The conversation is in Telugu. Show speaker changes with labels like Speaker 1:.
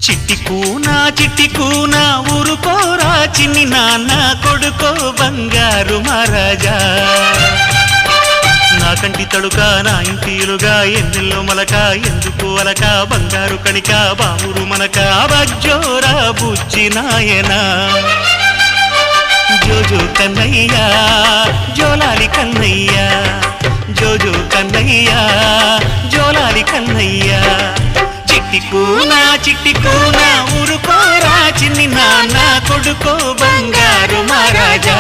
Speaker 1: చిట్టి కూనా ఊరుకోరా చిన్ని నాన్న కొడుకో బంగారు మహారాజా నా కంటి తడుక నా ఇంటిలుగా ఎన్నెల్లో మలక ఎందుకు అలక బంగారు కణిక బామురు మనక బజ్జోరా బుజ్జి నాయనా జోజో కన్నయ్యా జోలాలి కన్నయ్యా జోజో కన్నయ్యా జోలాలి కన్నయ్యా చిట్టి కూనా ఊరుకోరా చిన్ని నాన్న కొడుకో బంగారు మహారాజా